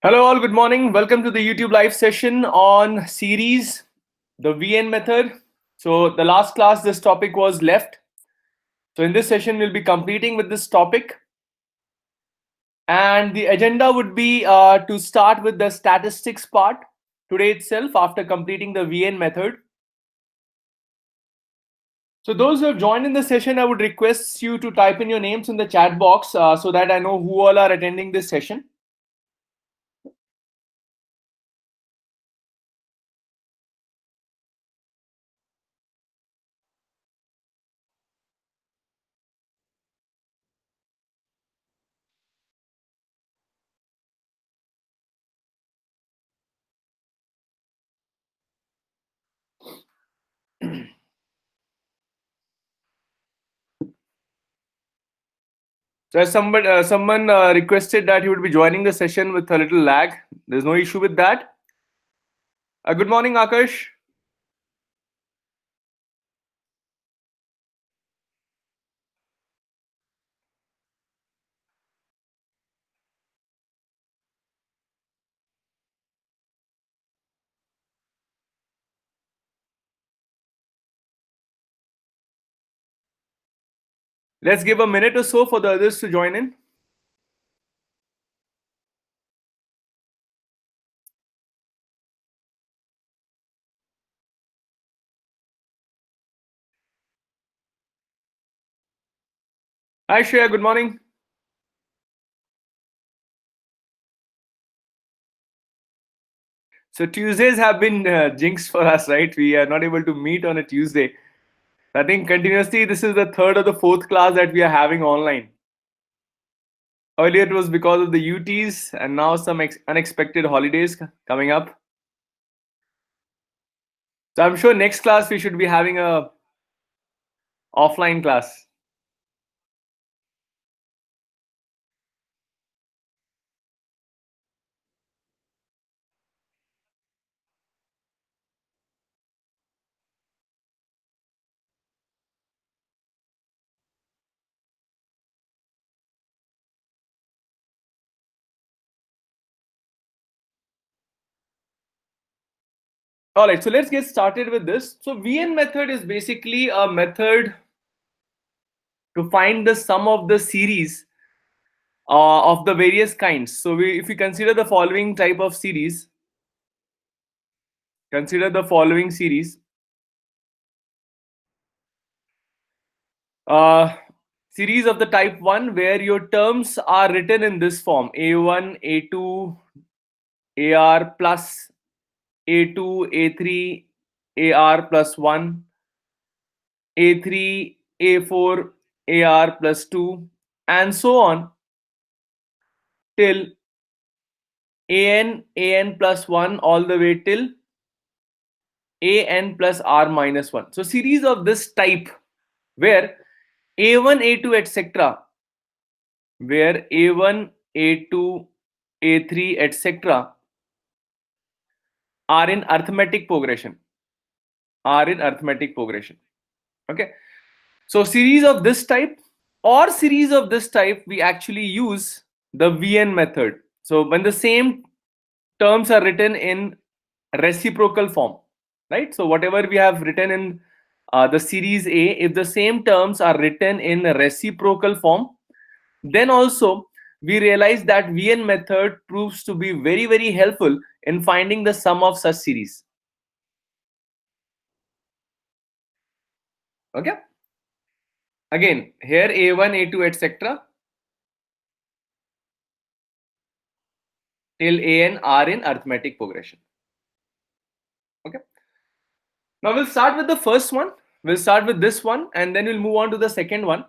Hello all, good morning. Welcome to the YouTube live session on series, the VN method. So the last class, this topic was left. So in this session, we'll be completing with this topic. And the agenda would be to start with the statistics part today itself after completing the VN method. So those who have joined in the session, I would request you to type in your names in the chat box so that I know who all are attending this session. So as someone requested that he would be joining the session with a little lag. There's no issue with that. Good morning, Akash. Let's give a minute or so for the others to join in. Hi, Shreya. Good morning. So Tuesdays have been jinxed for us, right? We are not able to meet on a Tuesday. I think continuously this is the third or the fourth class that we are having online. Earlier it was because of the UTs and now some unexpected holidays coming up. So I'm sure next class we should be having a offline class. All right, so let's get started with this. So VN method is basically a method to find the sum of the series of the various kinds. So if we consider the following type of series, consider the following series. Series of the type 1 where your terms are written in this form: A1, A2, AR plus A2, A3, AR plus 1, A3, A4, AR plus 2, and so on till AN plus 1 all the way till AN plus R minus 1. So series of this type where A1, A2, etc., where A1, A2, A3, etc. are in arithmetic progression. Okay. So series of this type or series of this type, we actually use the VN method. So when the same terms are written in reciprocal form, right? So whatever we have written in the series A, if the same terms are written in reciprocal form, then also we realize that VN method proves to be very, very helpful in finding the sum of such series. Okay. Again, here A1, A2, etc. till AN are in arithmetic progression. Okay. Now we'll start with the first one. We'll start with this one and then we'll move on to the second one.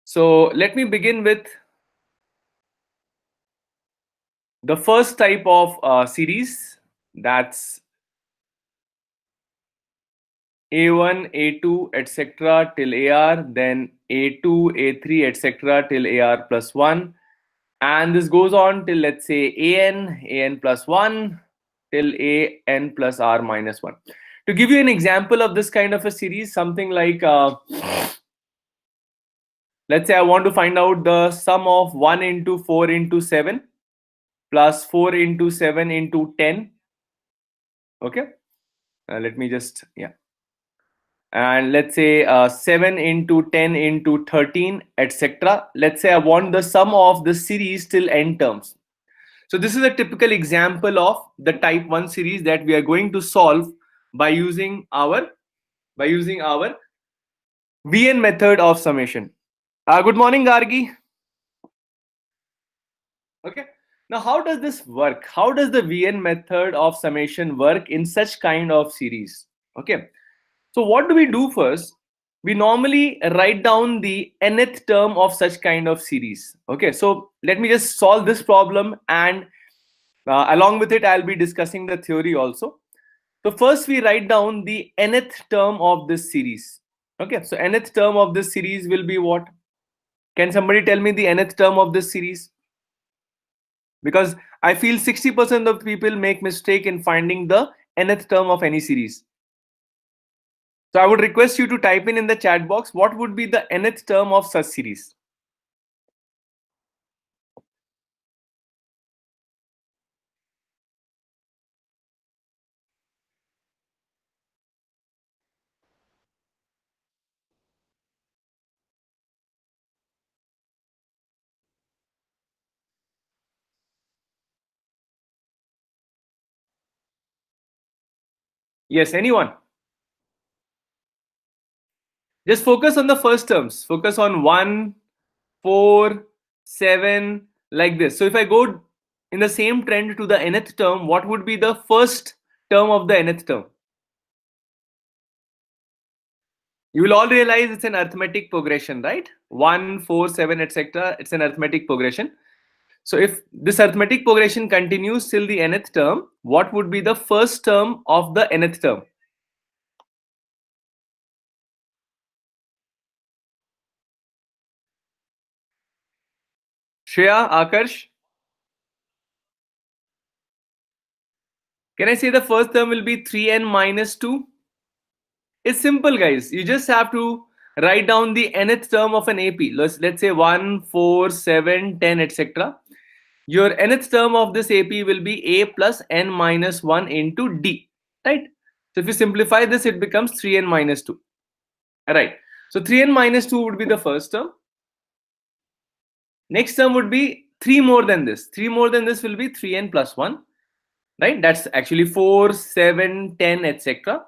So let me begin with the first type of series, that's A1, A2, etc. till AR, then A2, A3, etc. till AR plus 1. And this goes on till, let's say, AN plus 1 till AN plus R minus 1. To give you an example of this kind of a series, something like, let's say I want to find out the sum of 1 into 4 into 7. plus 4 into 7 into 10. Okay, let me just, yeah. And let's say 7 into 10 into 13, etc. Let's say I want the sum of the series till n terms. So this is a typical example of the type 1 series that we are going to solve by using our VN method of summation. Good morning, Gargi. Okay. Now, how does this work? How does the VN method of summation work in such kind of series? Okay. So what do we do first? We normally write down the nth term of such kind of series. Okay. So let me just solve this problem, and along with it, I'll be discussing the theory also. So first we write down the nth term of this series. Okay. So nth term of this series will be what? Can somebody tell me the nth term of this series? Because I feel 60% of people make mistake in finding the nth term of any series. So I would request you to type in the chat box what would be the nth term of such series. Yes, anyone? Just focus on the first terms. Focus on 1, 4, 7, like this. So if I go in the same trend to the nth term, what would be the first term of the nth term? You will all realize it's an arithmetic progression, right? 1, 4, 7, etc. It's an arithmetic progression. So if this arithmetic progression continues till the nth term, what would be the first term of the nth term? Shreya, Akarsh? Can I say the first term will be 3n minus 2? It's simple, guys. You just have to write down the nth term of an AP. Let's say 1, 4, 7, 10, etc. Your nth term of this AP will be a plus n minus 1 into d, right? So if you simplify this, it becomes 3n minus 2. Right. So 3n minus 2 would be the first term. Next term would be 3 more than this. 3 more than this will be 3n plus 1. Right? That's actually 4, 7, 10, etc.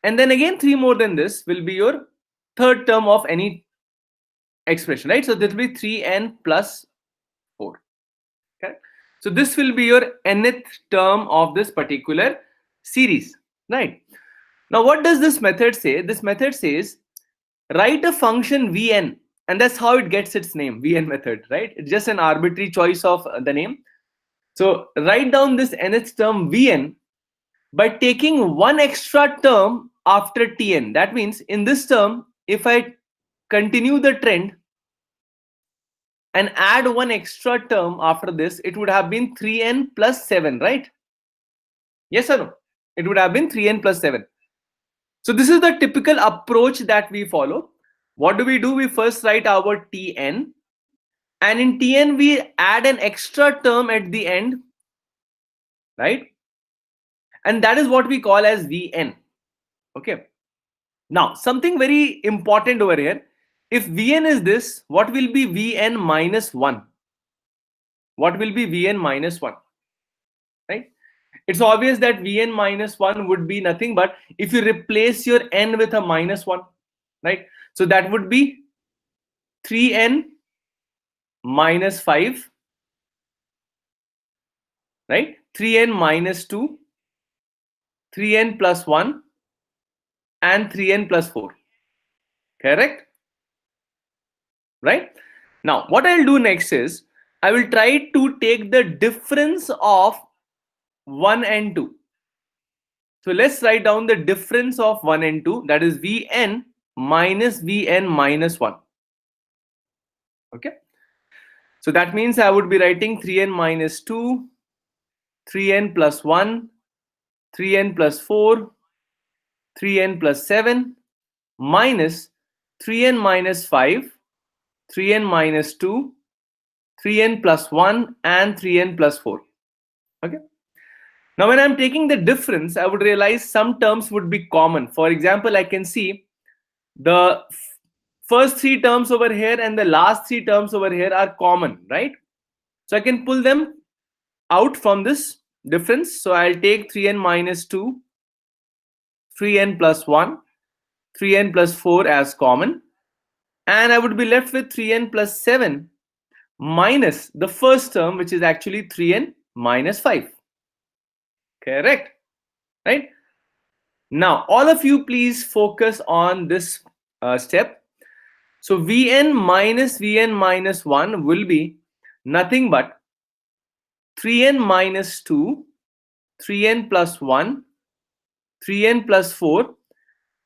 And then again 3 more than this will be your third term of any expression. Right? So this will be 3n plus 4. Okay? So this will be your nth term of this particular series. Right? Now what does this method say? This method says write a function Vn, and that's how it gets its name, Vn method, right? It's just an arbitrary choice of the name. So write down this nth term Vn by taking one extra term after Tn. That means in this term, if I continue the trend and add one extra term after this, it would have been 3n plus 7, right? Yes or no? It would have been 3n plus 7. So this is the typical approach that we follow. What do? We first write our Tn, and in Tn we add an extra term at the end, right? And that is what we call as Vn. Okay. Now something very important over here. If Vn is this, what will be Vn minus 1? What will be Vn minus 1? Right? It's obvious that Vn minus 1 would be nothing but if you replace your n with a minus 1, right? So that would be 3n minus 5, right? 3n minus 2, 3n plus 1, and 3n plus 4. Correct? Right? Now, what I'll do next is I will try to take the difference of 1 and 2. So let's write down the difference of 1 and 2, that is Vn minus Vn minus 1. Okay. So that means I would be writing 3n minus 2, 3n plus 1, 3n plus 4, 3n plus 7, minus 3n minus 5, 3n minus 2, 3n plus 1, and 3n plus 4. Okay. Now, when I'm taking the difference, I would realize some terms would be common. For example, I can see the first three terms over here and the last three terms over here are common, right? So I can pull them out from this difference. So I'll take 3n minus 2, 3n plus 1, 3n plus 4 as common. And I would be left with 3n plus 7 minus the first term, which is actually 3n minus 5. Correct? Right? Now, all of you please focus on this step. So Vn minus 1 will be nothing but 3n minus 2, 3n plus 1, 3n plus 4,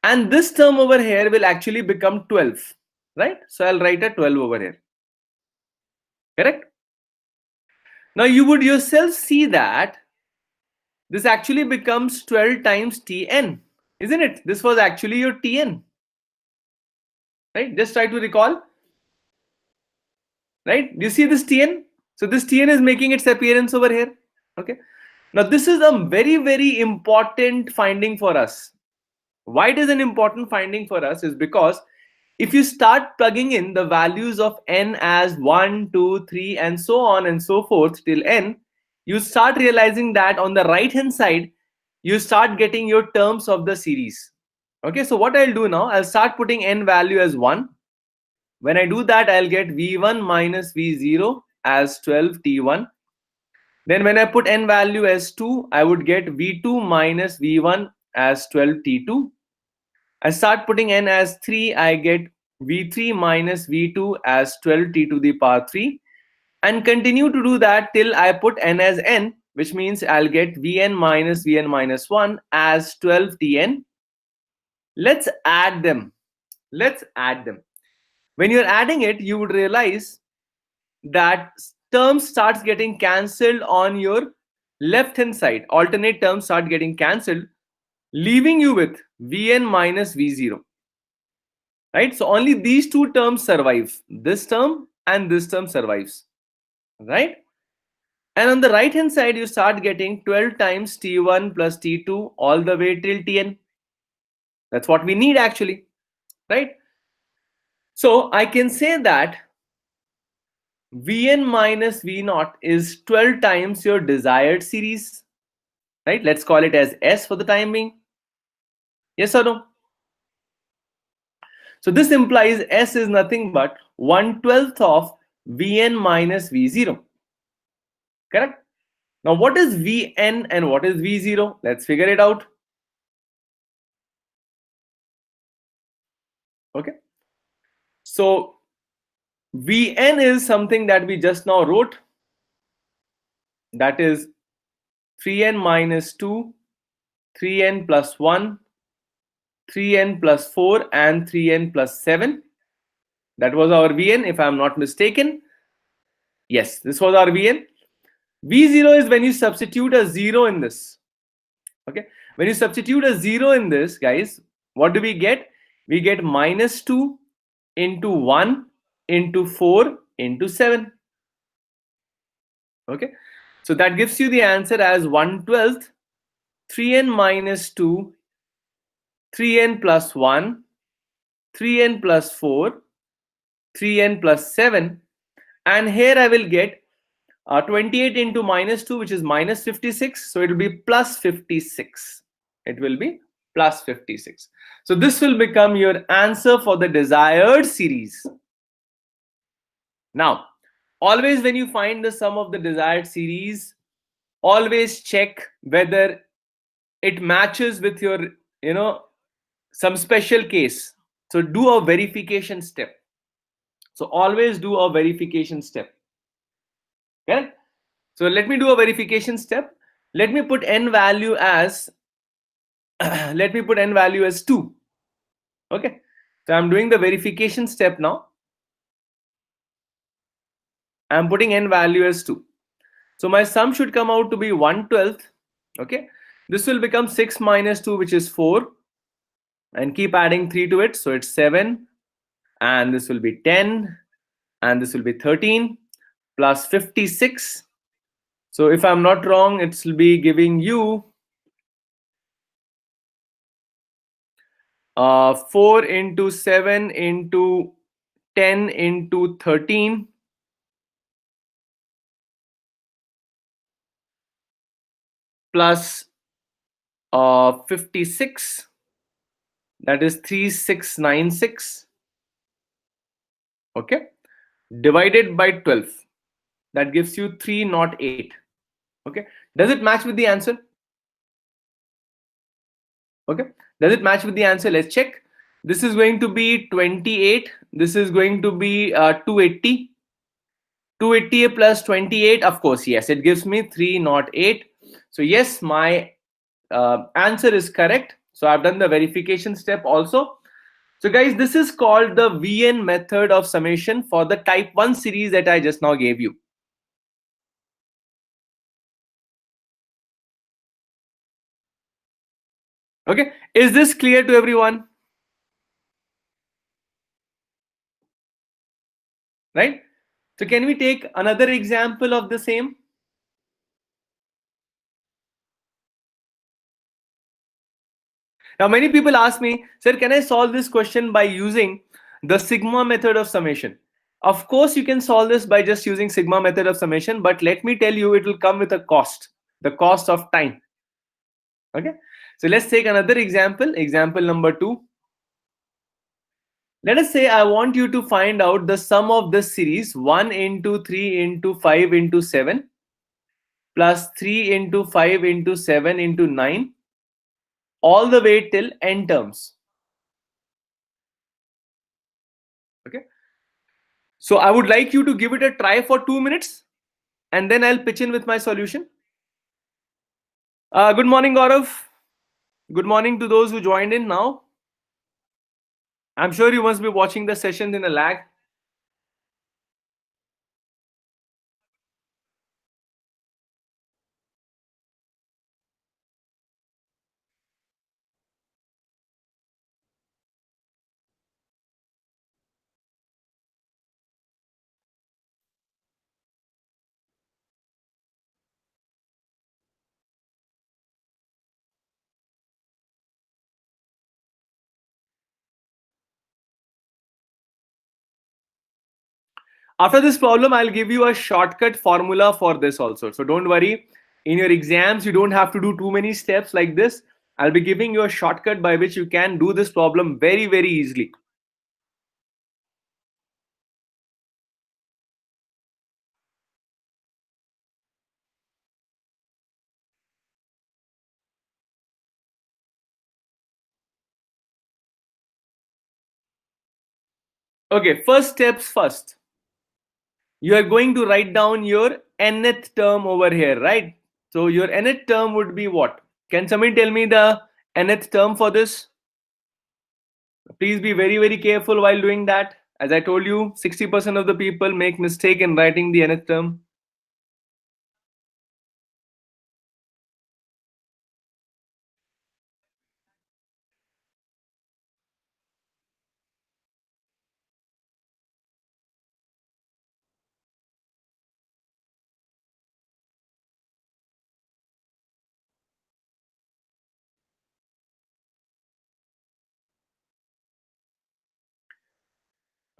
and this term over here will actually become 12, right? So I'll write a 12 over here. Correct? Now you would yourself see that this actually becomes 12 times Tn, isn't it? This was actually your Tn, right? Just try to recall, right? Do you see this Tn? So this Tn is making its appearance over here. Okay. Now this is a very, very important finding for us. Why it is an important finding for us is because if you start plugging in the values of n as 1, 2, 3, and so on and so forth till n, you start realizing that on the right hand side, you start getting your terms of the series. Okay, so what I'll do now, I'll start putting n value as 1. When I do that, I'll get v1 minus v0 as 12t1. Then when I put n value as 2, I would get v2 minus v1 as 12t2. I start putting n as 3, I get v3 minus v2 as 12t to the power 3, and continue to do that till I put n as n, which means I'll get vn minus 1 as 12tn. Let's add them. Let's add them. When you're adding it, you would realize that terms starts getting cancelled on your left hand side. Alternate terms start getting cancelled, leaving you with vn minus v0. Right? So only these two terms survive. This term and this term survives. Right? And on the right hand side, you start getting 12 times t1 plus t2 all the way till tn. That's what we need actually. Right? So I can say that vn minus v0 is 12 times your desired series. Right? Let's call it as S for the time being. Yes or no? So this implies S is nothing but 1/12 of Vn minus V0. Correct? Now what is Vn and what is V0? Let's figure it out. Okay. So Vn is something that we just now wrote. That is 3n minus 2, 3n plus 1, 3n plus 4, and 3n plus 7. That was our Vn, if I'm not mistaken. Yes, this was our Vn. V0 is when you substitute a 0 in this. Okay, when you substitute a 0 in this, guys, what do we get? We get minus 2 into 1 into 4 into 7. Okay, so that gives you the answer as 1/12 3n minus 2, 3n plus 1, 3n plus 4, 3n plus 7, and here I will get 28 into minus 2, which is minus 56, so it will be plus 56. It will be plus 56. So this will become your answer for the desired series. Now, always when you find the sum of the desired series, always check whether it matches with your, some special case. So do a verification step. So always do a verification step. Okay? So let me do a verification step. Let me put n value as let me put n value as 2. Okay, so I'm doing the verification step now. I'm putting n value as 2. So my sum should come out to be 1/12. Okay, this will become 6 minus 2, which is 4, and keep adding 3 to it, so it's 7, and this will be 10, and this will be 13 plus 56. So if I'm not wrong, it will be giving you 4 into 7 into 10 into 13 plus 56, that is 3696, okay, divided by 12, that gives you 308. Okay, does it match with the answer? Okay, does it match with the answer? Let's check. This is going to be 28, this is going to be 280. 280 plus 28, of course, yes, it gives me 308. So yes, my answer is correct. So I've done the verification step also. So guys, this is called the VN method of summation for the type 1 series that I just now gave you. Okay, is this clear to everyone? Right? So can we take another example of the same? Now many people ask me, sir, can I solve this question by using the sigma method of summation? Of course you can solve this by just using sigma method of summation, but let me tell you, it will come with a cost, the cost of time. Okay, so let's take another example, example number 2. Let us say I want you to find out the sum of this series 1 into 3 into 5 into 7 plus 3 into 5 into 7 into 9 all the way till n terms. Okay, so I would like you to give it a try for 2 minutes and then I'll pitch in with my solution. Good morning, Gaurav. Good morning to those who joined in now. I'm sure you must be watching the sessions in a lag. After this problem, I'll give you a shortcut formula for this also. So don't worry. In your exams, you don't have to do too many steps like this. I'll be giving you a shortcut by which you can do this problem very, very easily. Okay, first steps first. You are going to write down your nth term over here, right? So your nth term would be what? Can somebody tell me the nth term for this? Please be very, very careful while doing that. As I told you, 60% of the people make mistake in writing the nth term.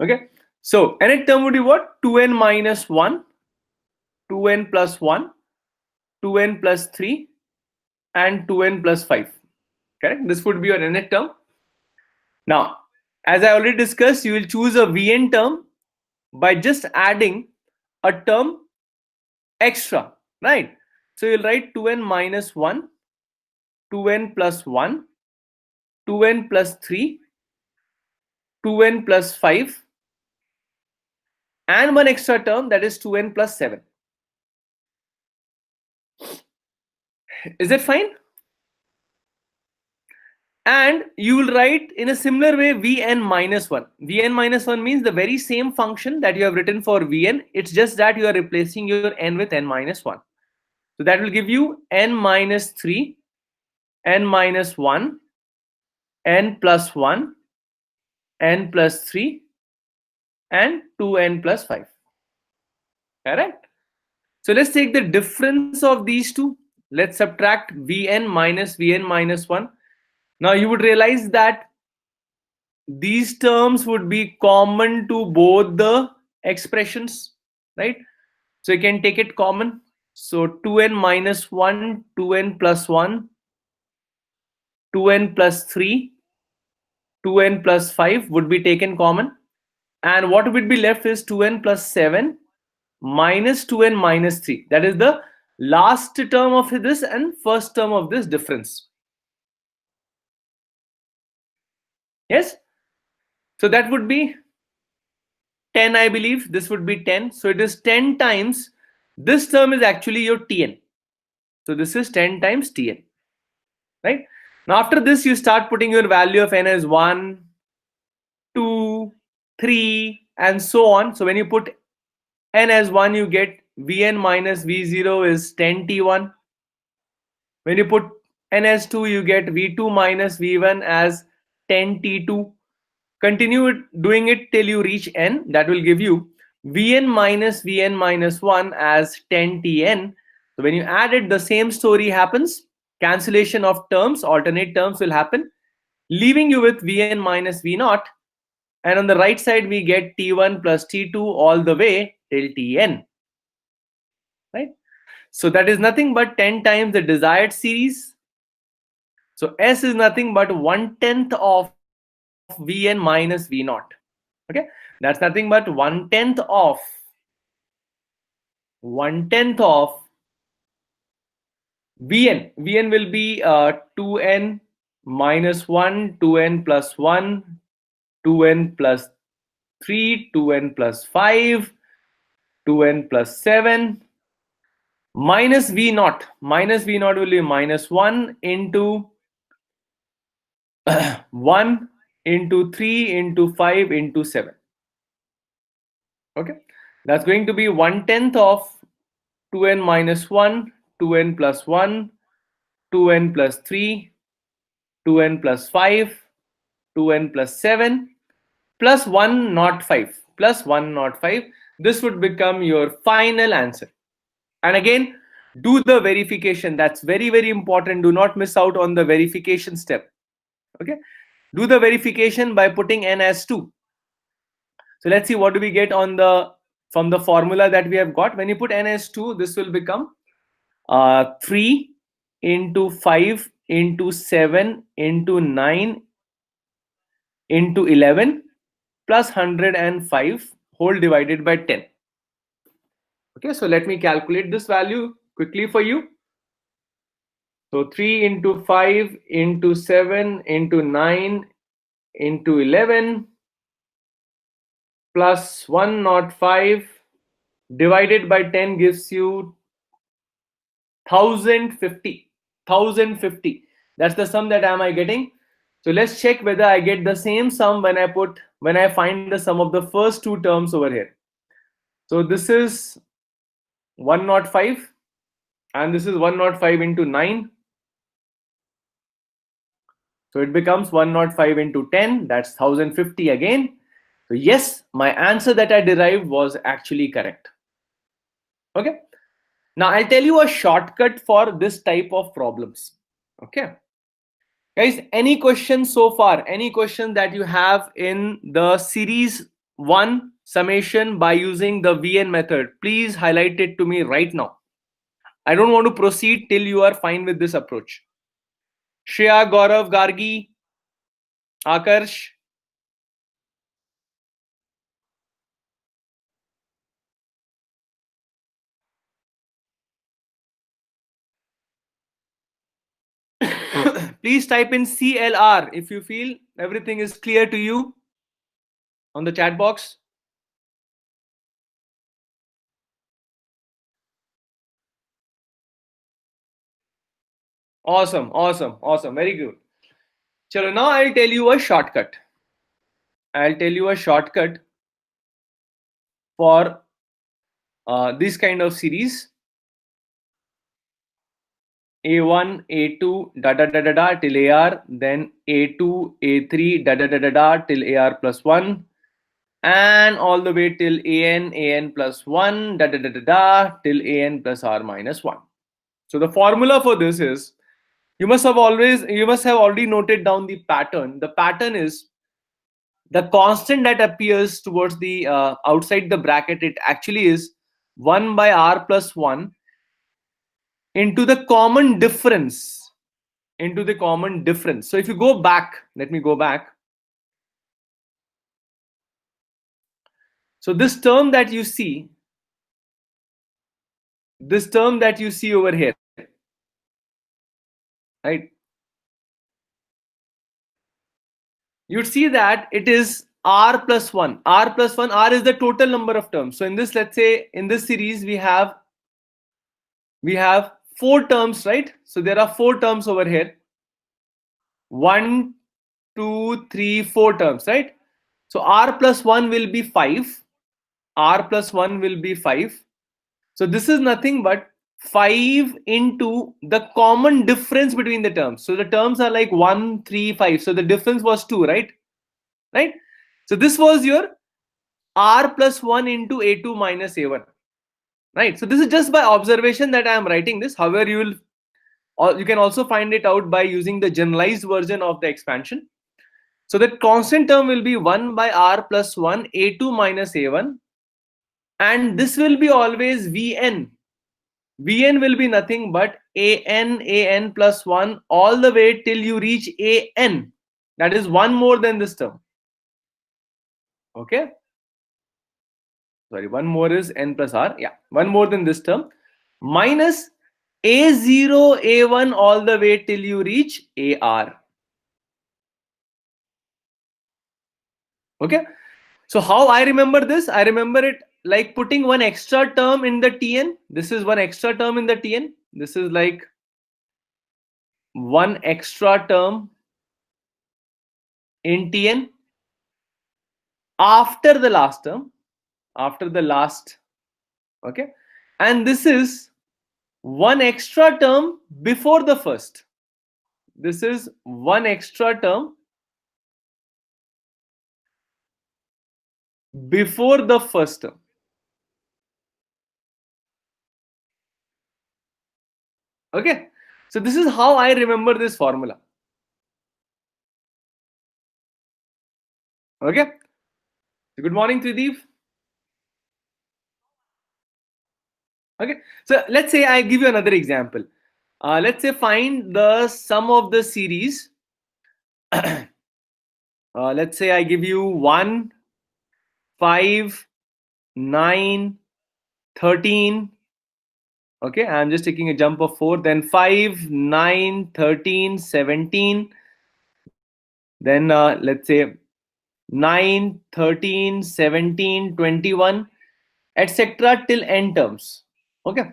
Okay, so nth term would be what? 2n minus 1, 2n plus 1, 2n plus 3, and 2n plus 5. Correct? This would be your nth term. Now, as I already discussed, you will choose a Vn term by just adding a term extra, right? So you'll write 2n minus 1, 2n plus 1, 2n plus 3, 2n plus 5, and one extra term, that is 2n plus 7. Is that fine? And you will write in a similar way Vn minus 1. Vn minus 1 means the very same function that you have written for Vn. It's just that you are replacing your n with n minus 1. So that will give you n minus 3, n minus 1, n plus 1, n plus 3, and 2n plus 5. Correct? So let's take the difference of these two. Let's subtract Vn minus 1. Now you would realize that these terms would be common to both the expressions, right? So you can take it common. So 2n minus 1, 2n plus 1, 2n plus 3, 2n plus 5 would be taken common. And what would be left is 2n plus 7 minus 2n minus 3. That is the last term of this and first term of this difference. Yes? So that would be 10, I believe. This would be 10. So it is 10 times. This term is actually your Tn. So this is 10 times Tn. Right? Now after this, you start putting your value of n as 1, 2, 3, and so on. So when you put n as 1, you get Vn minus V0 is 10T1. When you put n as 2, you get V2 minus V1 as 10T2. Continue doing it till you reach n. That will give you Vn minus 1 as 10Tn. So when you add it, the same story happens. Cancellation of terms, alternate terms will happen, leaving you with Vn minus V0. And on the right side, we get T1 plus T2 all the way till Tn. Right? So that is nothing but 10 times the desired series. So S is nothing but 1/10 of Vn minus V0. Okay, that's nothing but 1/10 of 1/10 of Vn. Vn will be 2n minus 1, 2n plus 1, 2n plus 3, 2n plus 5, 2n plus 7, minus V0. Minus V0 will be minus 1 into 1 into 3 into 5 into 7. Okay, that's going to be 1/10 of 2n minus 1, 2n plus 1, 2n plus 3, 2n plus 5, 2n plus 7, plus 105, plus 105. This would become your final answer. And again, do the verification. That's very, very important. Do not miss out on the verification step. Okay, do the verification by putting n as 2. So let's see what do we get on the from the formula that we have got. When you put n as 2, this will become 3 into 5 into 7 into 9 into 11 plus 105 whole divided by 10. Okay, so let me calculate this value quickly for you. So 3 into 5 into 7 into 9 into 11 plus 105 divided by 10 gives you 1050. 1050. That's the sum that am I getting. So let's check whether I get the same sum when I find the sum of the first two terms over here. So this is 105 and this is 105 into 9. So it becomes 105 into 10. That's 1050 again. So yes, my answer that I derived was actually correct. Okay. Now I'll tell you a shortcut for this type of problems. Okay. Guys, any questions so far? Any question that you have in the series 1 summation by using the VN method? Please highlight it to me right now. I don't want to proceed till you are fine with this approach. Shreya, Gaurav, Gargi, Akarsh. Please type in CLR if you feel everything is clear to you on the chat box. Awesome, awesome, awesome. Very good. Chalo, now I'll tell you a shortcut. I'll tell you a shortcut for this kind of series. A1, A2, da da da da da till AR, then A2, A3, da da da da da till AR plus 1, and all the way till an plus 1 da da da da da till an plus r minus 1. So the formula for this is, you must have already noted down the pattern. The pattern is the constant that appears towards the outside the bracket, it actually is 1 by r plus 1 into the common difference, so if you go back, let me go back. So this term that you see over here, right, you'd see that it is r plus 1. R is the total number of terms. So in this, let's say in this series we have 4 terms, right? So there are 4 terms over here. 1, 2, 3, 4 terms, right? So r plus 1 will be 5. R plus 1 will be 5. So this is nothing but 5 into the common difference between the terms. So the terms are like 1, 3, 5. So the difference was 2, right? Right? So this was your r plus 1 into a2 minus a1. Right? So this is just by observation that I am writing this. However, you can also find it out by using the generalized version of the expansion. So the constant term will be 1 by r plus 1 a2 minus a1, and this will be always vn. Vn will be nothing but an plus 1 all the way till you reach an. That is one more than this term. Okay. Sorry, one more is n plus r. Yeah, one more than this term. Minus a0, a1 all the way till you reach ar. Okay. So how I remember this? I remember it like putting one extra term in the Tn. This is one extra term in the Tn. This is like one extra term in Tn after the last term, okay, and this is one extra term before the first. This is one extra term before the first term. Okay, so this is how I remember this formula. Okay, good morning, Trideep. Okay, so let's say I give you another example. Let's say find the sum of the series. Let's say I give you 1, 5, 9, 13. Okay, I'm just taking a jump of 4, then 5, 9, 13, 17. Then let's say 9, 13, 17, 21, etc. till n terms. Okay.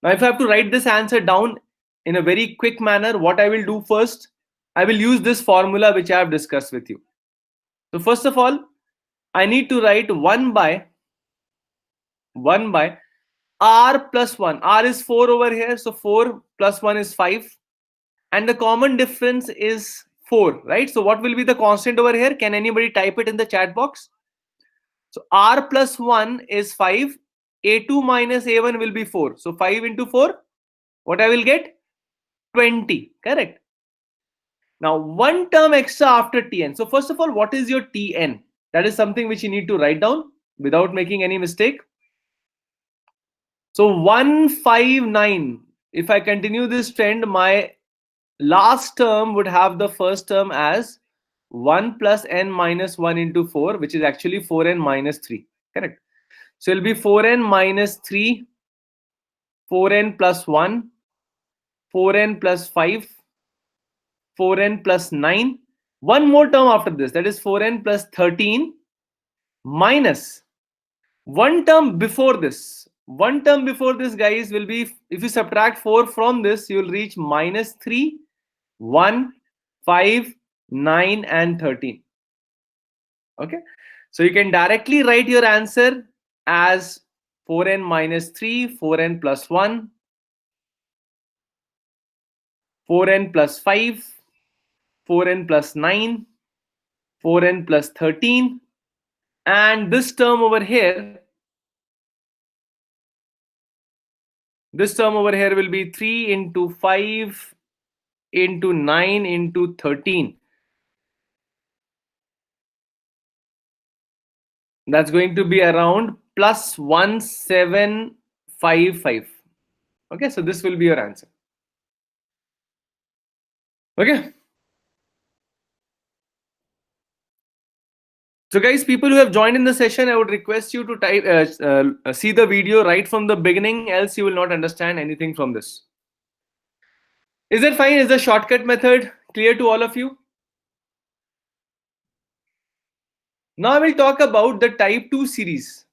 Now, if I have to write this answer down in a very quick manner, what I will do first, I will use this formula which I have discussed with you. So first of all, I need to write 1 by r plus 1. R is 4 over here, so 4 plus 1 is 5, and the common difference is 4, right? So what will be the constant over here? Can anybody type it in the chat box? So r plus 1 is 5, a2 minus a1 will be 4. So 5 into 4, what I will get? 20, correct? Now one term extra after tn. So first of all, what is your tn? That is something which you need to write down without making any mistake. So 159. If I continue this trend, my last term would have the first term as 1 plus n minus 1 into 4, which is actually 4n minus 3. Correct. So it will be 4n minus 3, 4n plus 1, 4n plus 5, 4n plus 9. One more term after this, that is 4n plus 13 minus one term before this. One term before this, guys, will be, if you subtract 4 from this, you will reach minus 3, 1, 5, 9, and 13. Okay. So you can directly write your answer as 4n minus 3, 4n plus 1, 4n plus 5, 4n plus 9, 4n plus 13, and this term over here, will be 3 into 5 into 9 into 13. That's going to be around plus 1755. Okay, so this will be your answer. Okay. So guys, people who have joined in the session, I would request you to see the video right from the beginning, else you will not understand anything from this. Is that fine? Is the shortcut method clear to all of you? Now I will talk about the type 2 series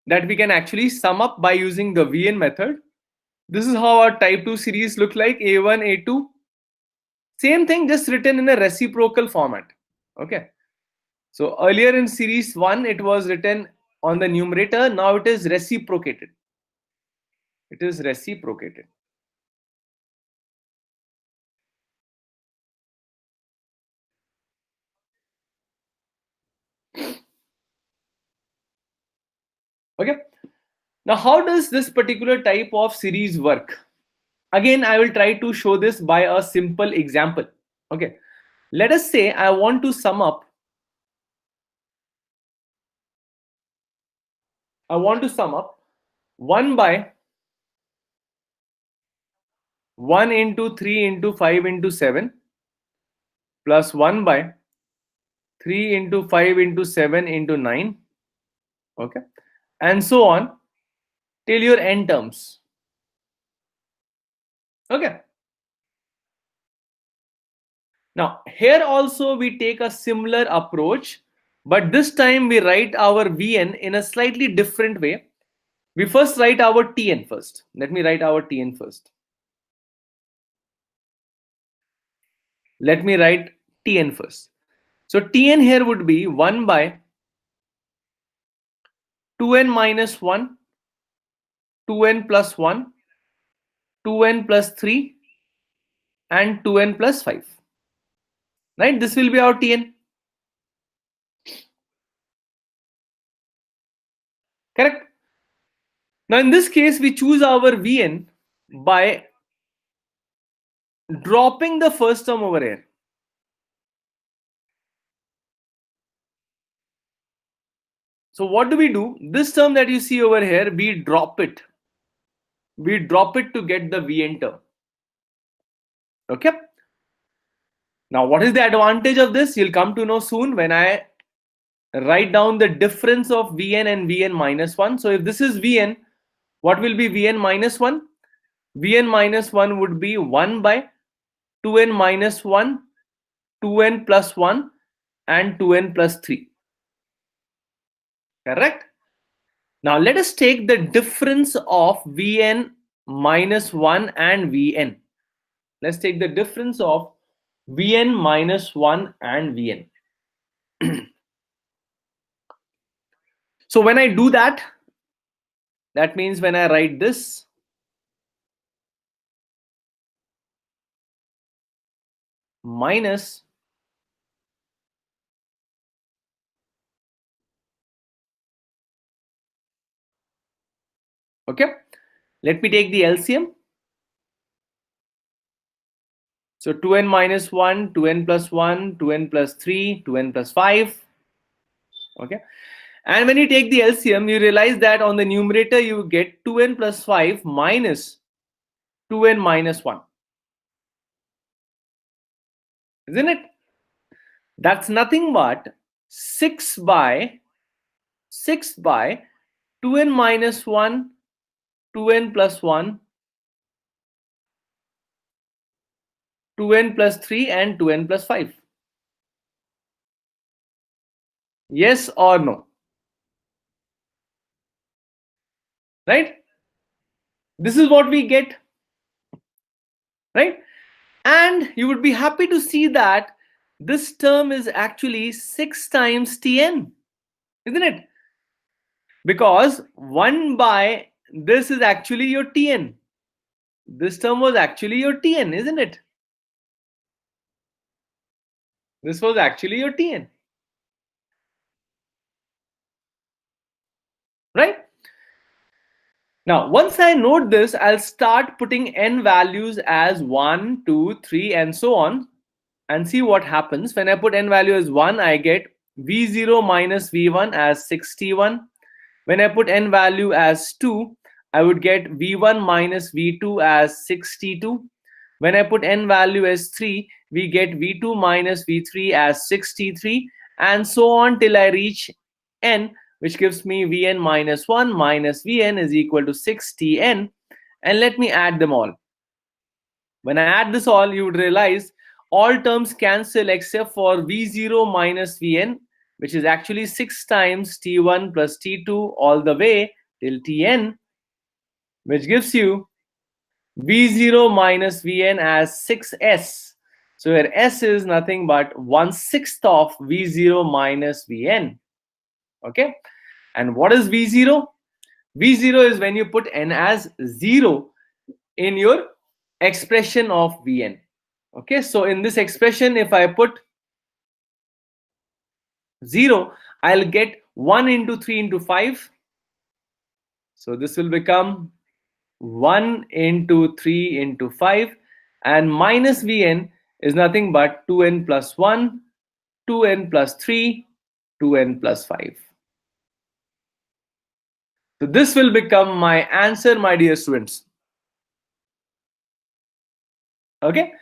that we can actually sum up by using the VN method. This is how our type 2 series look like, A1, A2. Same thing, just written in a reciprocal format. Okay. So earlier in series 1, it was written on the numerator. Now it is reciprocated. It is reciprocated. Okay. Now, how does this particular type of series work? Again, I will try to show this by a simple example. Okay. Let us say I want to sum up. I want to sum up 1 by 1 into 3 into 5 into 7 plus 1 by 3 into 5 into 7 into 9. Okay. And so on till your n terms. Okay. Now, here also we take a similar approach, but this time we write our Vn in a slightly different way. We first write our Tn first. Let me write our Tn first. Let me write Tn first. So Tn here would be 1 by 2n minus 1, 2n plus 1, 2n plus 3, and 2n plus 5. Right? This will be our Tn. Correct? Now in this case, we choose our Vn by dropping the first term over here. So what do we do? This term that you see over here, we drop it. We drop it to get the Vn term. Okay. Now, what is the advantage of this? You'll come to know soon when I write down the difference of Vn and Vn minus 1. So if this is Vn, what will be Vn minus 1? Vn minus 1 would be 1 by 2n minus 1, 2n plus 1, and 2n plus 3. Correct? Now let us take the difference of Vn minus 1 and Vn. Let's take the difference of Vn minus 1 and Vn. So when I do that, that means when I write this, minus okay, let me take the LCM. So 2n minus 1, 2n plus 1, 2n plus 3, 2n plus 5. Okay. And when you take the LCM, you realize that on the numerator, you get 2n plus 5 minus 2n minus 1. Isn't it? That's nothing but 6 by 2n minus 1, 2n plus 1, 2n plus 3, and 2n plus 5. Yes or no? Right? This is what we get. Right? And you would be happy to see that this term is actually 6 times Tn. Isn't it? Because 1 by this is actually your Tn. This term was actually your Tn, isn't it? This was actually your Tn. right? Now, once I note this, I'll start putting n values as 1, 2, 3, and so on, and see what happens. When I put n value as 1, I get v0 minus v1 as 61. When I put n value as 2, I would get v1 minus v2 as 62. When I put n value as 3, we get v2 minus v3 as 63, and so on till I reach n, which gives me vn minus 1 minus vn is equal to 60n. And let me add them all. When I add this all, you would realize all terms cancel except for v0 minus vn, which is actually 6 times t1 plus t2 all the way till tn, which gives you v0 minus vn as 6s. So where s is nothing but 1/6 of v0 minus vn. Okay, and what is v0? v0 is when you put n as 0 in your expression of vn. Okay, so in this expression, if I put 0, I'll get 1 into 3 into 5. So this will become 1 into 3 into 5, and minus vn is nothing but 2n plus 1, 2n plus 3, 2n plus 5. So this will become my answer, my dear students. Okay,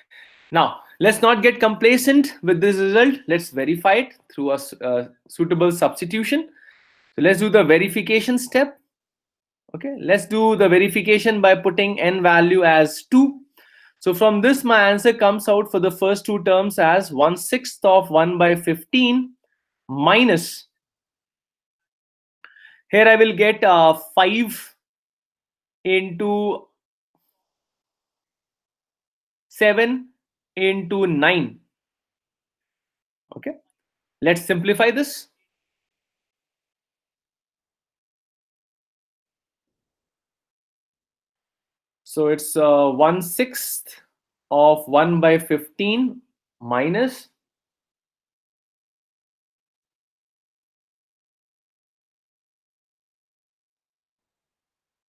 now let's not get complacent with this result. Let's verify it through a suitable substitution. So let's do the verification step. Okay, let's do the verification by putting n value as 2. So from this, my answer comes out for the first two terms as 1/6 of 1 by 15 minus, here I will get 5 into 7 into 9. Okay, let's simplify this. So it's 1/6 of 1 by 15 minus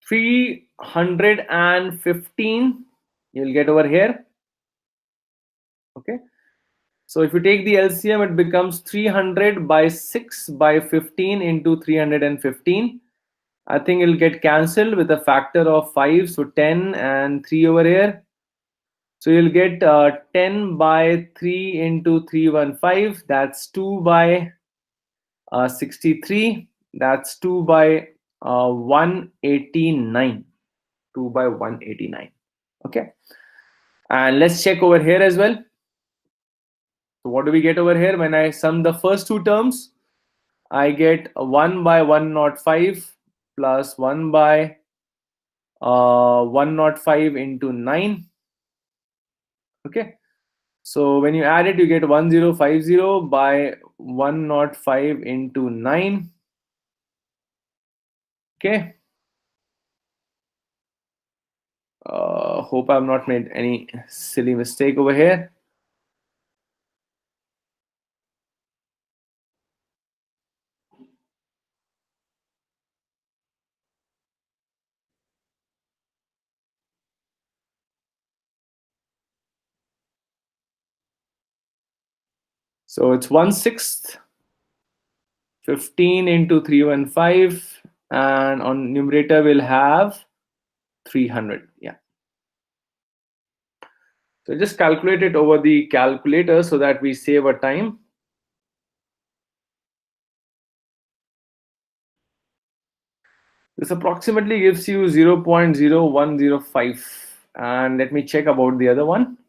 315, you'll get over here. Okay, so if you take the LCM, it becomes 300 by 6 by 15 into 315. I think it'll get cancelled with a factor of 5, so 10 and 3 over here. So you'll get 10 by 3 into 315, that's 2 by 63, that's 2 by 189, 2 by 189. Okay, and let's check over here as well. So what do we get over here? When I sum the first two terms, I get 1 by 105 plus 1 by 105 into 9. Okay, so when you add it, you get 1050 by 105 into 9. Okay, hope I've not made any silly mistake over here. So it's 1/6, 15 into 315, and on numerator we'll have 300. Yeah. So just calculate it over the calculator so that we save our time. This approximately gives you 0.0105. And let me check about the other one.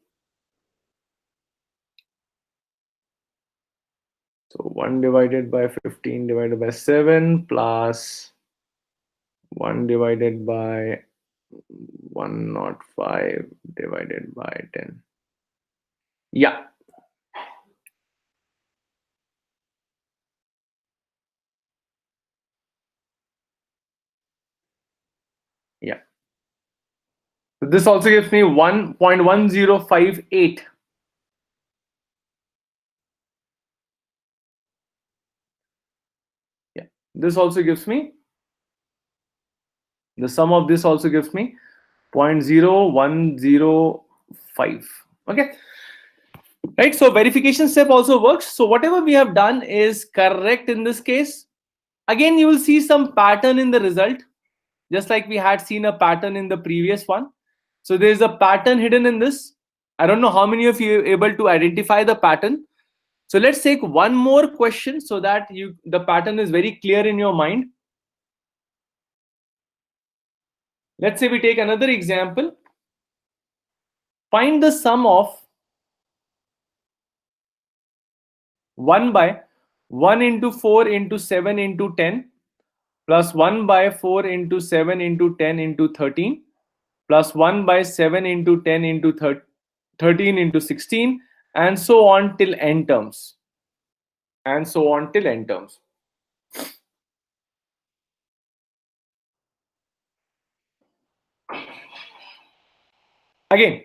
So 1 divided by 15 divided by 7 plus 1 divided by 105 divided by 10. Yeah. Yeah. So this also gives me 1.1058. Yeah. This also gives me The sum of this also gives me 0.0105. Okay, right? So verification step also works. So whatever we have done is correct in this case. Again, you will see some pattern in the result, just like we had seen a pattern in the previous one. So there is a pattern hidden in this. I don't know how many of you are able to identify the pattern. So let's take one more question so that the pattern is very clear in your mind. Let's say we take another example. Find the sum of 1 by 1 into 4 into 7 into 10 plus 1 by 4 into 7 into 10 into 13 plus 1 by 7 into 10 into 13 into 16, and so on till n terms. And so on till n terms. Again,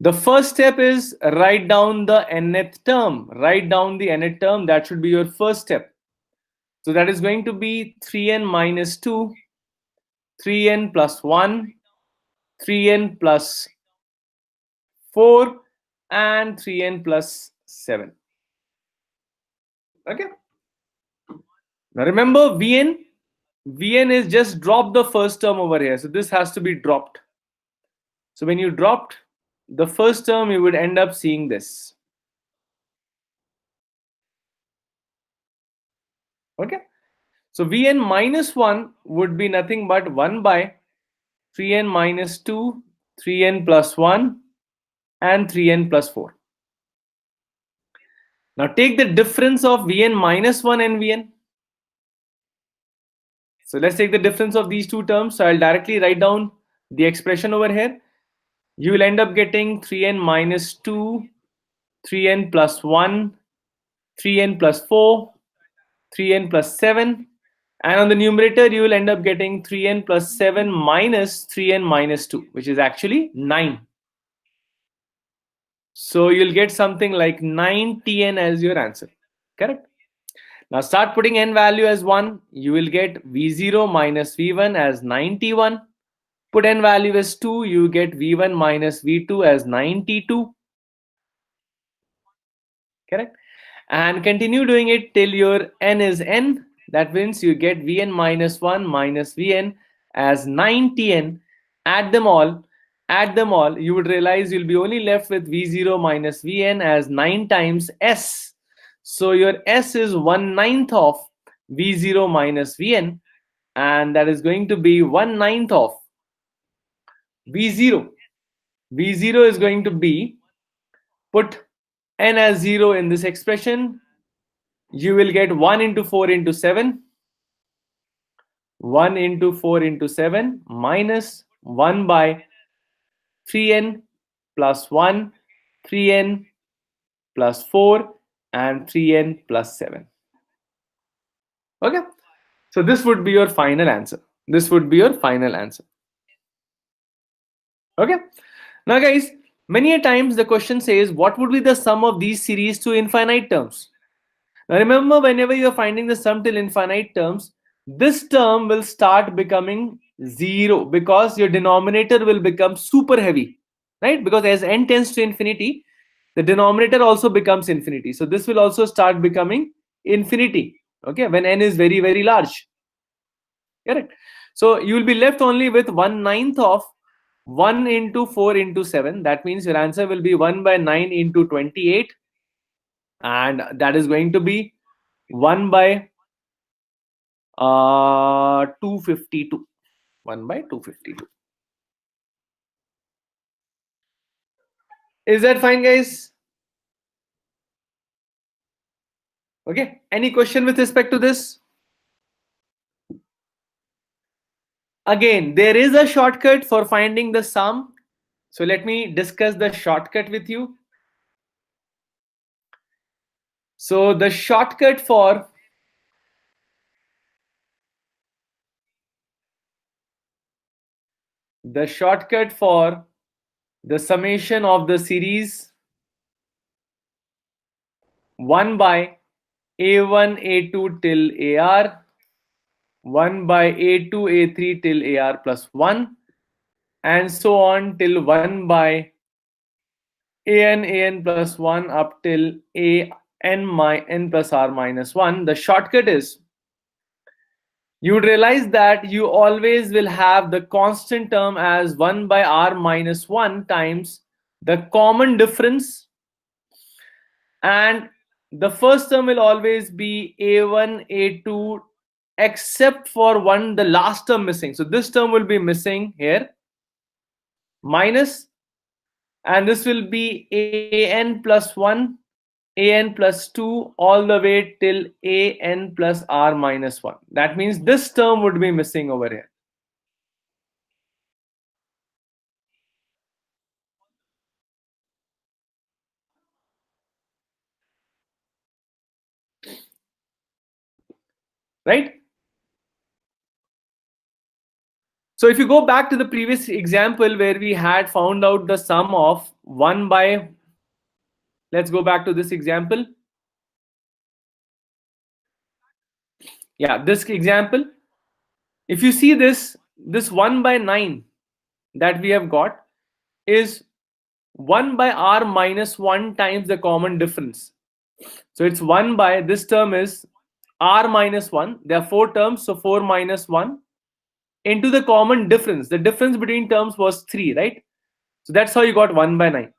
the first step is write down the nth term. Write down the nth term. That should be your first step. So that is going to be 3n minus 2, 3n plus 1, 3n plus 4, and 3n plus 7. Okay. Now remember Vn is just drop the first term over here. So this has to be dropped. So when you dropped the first term, you would end up seeing this. Okay. So Vn minus 1 would be nothing but 1 by 3n minus 2, 3n plus 1, and 3n plus 4. Now take the difference of Vn minus 1 and Vn. So let's take the difference of these two terms. So I'll directly write down the expression over here. You will end up getting 3n minus 2, 3n plus 1, 3n plus 4, 3n plus 7. And on the numerator, you will end up getting 3n plus 7 minus 3n minus 2, which is actually 9. So you'll get something like 9tn as your answer. Correct? Now start putting n value as 1. You will get v0 minus v1 as 91. Put n value as 2. You get v1 minus v2 as 92. Correct? And continue doing it till your n is n. That means you get vn minus 1 minus vn as 9tn. Add them all. Add them all. You would realize you'll be only left with v0 minus vn as 9 times s. So your s is 1/9 of v0 minus vn, and that is going to be 1/9 of v0. v0 is going to be, put n as 0 in this expression. You will get 1 into 4 into 7. 1 into 4 into 7 minus 1 by 3n plus 1, 3n plus 4, and 3n plus 7. Okay. So this would be your final answer. This would be your final answer. Okay. Now guys, many a times the question says, what would be the sum of these series to infinite terms? Now remember, whenever you're finding the sum till infinite terms, this term will start becoming 0 because your denominator will become super heavy, right? Because as n tends to infinity, the denominator also becomes infinity. So this will also start becoming infinity, okay, when n is very, very large. Correct. So you will be left only with 1/9 of 1 into 4 into 7. That means your answer will be 1 by 9 into 28. And that is going to be 1 by 252. 1 by 252. Is that fine, guys? Okay. Any question with respect to this? Again, there is a shortcut for finding the sum. So let me discuss the shortcut with you. So the shortcut for the summation of the series 1 by a1 a2 till ar, 1 by A2, A3 till AR plus 1, and so on till 1 by AN plus 1 up till N plus R minus 1. The shortcut is, you would realize that you always will have the constant term as 1 by R minus 1 times the common difference, and the first term will always be A1, A2, except for one, the last term missing. So this term will be missing here, minus, and this will be An plus 1, An plus 2, all the way till An plus R minus 1. That means this term would be missing over here. Right? So if you go back to the previous example where we had found out the sum of 1 by, let's go back to this example. Yeah, this example, if you see this 1 by 9 that we have got is 1 by R minus 1 times the common difference. So it's 1 by, this term is R minus 1. There are 4 terms, so 4 minus 1 into the common difference. The difference between terms was 3, right? So that's how you got 1 by 9.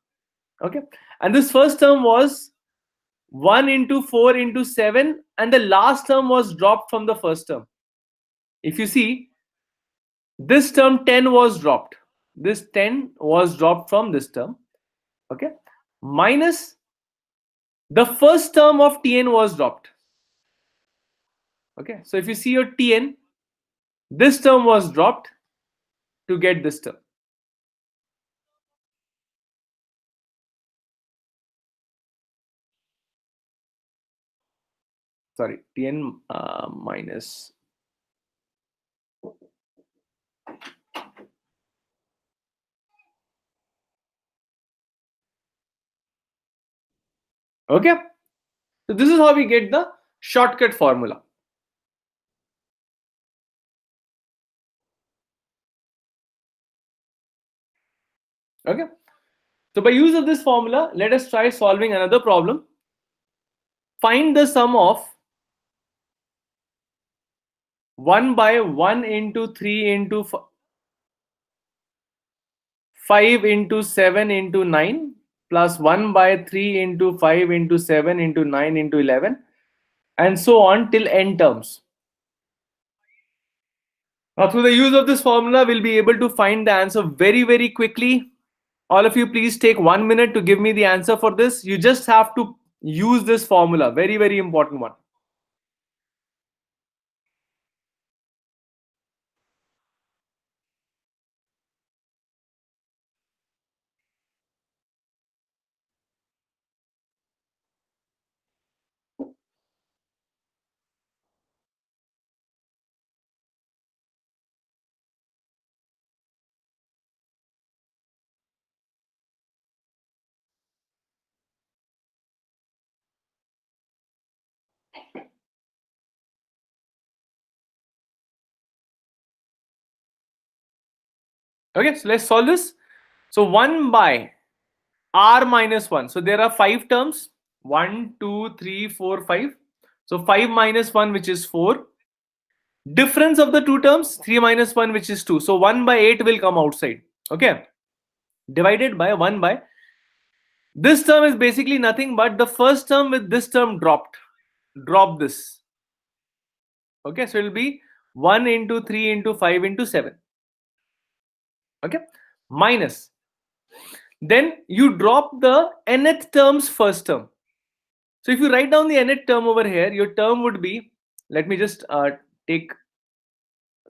Okay. And this first term was 1 into 4 into 7, and the last term was dropped from the first term. If you see, this term 10 was dropped. This 10 was dropped from this term. Okay. Minus the first term of Tn was dropped. Okay. So if you see your Tn, this term was dropped to get this term. Sorry, Tn minus. Okay. So this is how we get the shortcut formula. Okay. So by use of this formula, let us try solving another problem. Find the sum of 1 by 1 into 3 into 5 into 7 into 9 plus 1 by 3 into 5 into 7 into 9 into 11, and so on till n terms. Now through the use of this formula, we'll be able to find the answer very, very quickly. All of you, please take 1 minute to give me the answer for this. You just have to use this formula. Very, very important one. Okay, so let's solve this. So 1 by R minus 1. So there are 5 terms. 1, 2, 3, 4, 5. So 5 minus 1, which is 4. Difference of the two terms, 3 minus 1, which is 2. So 1 by 8 will come outside. Okay. Divided by 1 by. This term is basically nothing but the first term with this term dropped. Drop this. Okay. So it will be 1 into 3 into 5 into 7. Okay. Minus. Then you drop the nth term's first term. So if you write down the nth term over here, your term would be, let me just take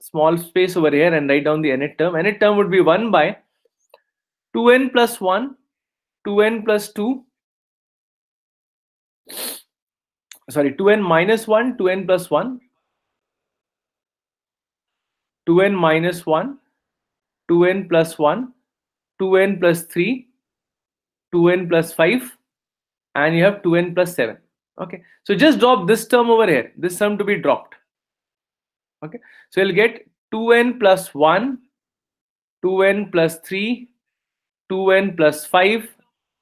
small space over here and write down the nth term. Nth term would be 1 by 2n plus 1, 2n plus 2, sorry, 2n minus 1, 2n plus 1, 2n minus 1, 2n plus 1, 2n plus 3, 2n plus 5, and you have 2n plus 7. Okay, so just drop this term over here, this term to be dropped. Okay, so you'll get 2n plus 1, 2n plus 3, 2n plus 5,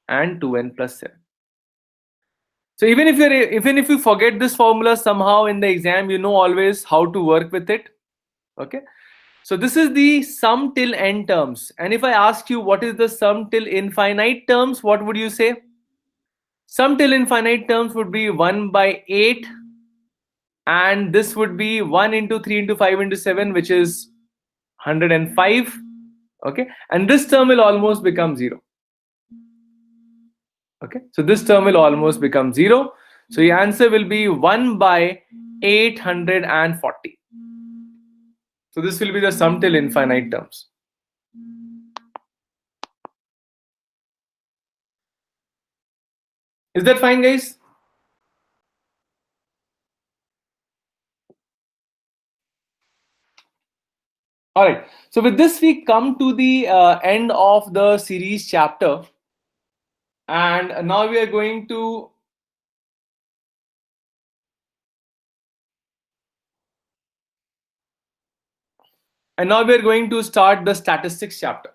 and 2n plus 7. So even if you forget this formula somehow in the exam, you know always how to work with it. Okay, so this is the sum till n terms. And if I ask you what is the sum till infinite terms, what would you say? Sum till infinite terms would be 1 by 8, and this would be 1 into 3 into 5 into 7, which is 105. Okay, and this term will almost become 0. Okay, so this term will almost become 0. So your answer will be 1 by 840. So this will be the sum till infinite terms. Is that fine, guys? All right. So with this, we come to the end of the series chapter. And now we are going to start the statistics chapter.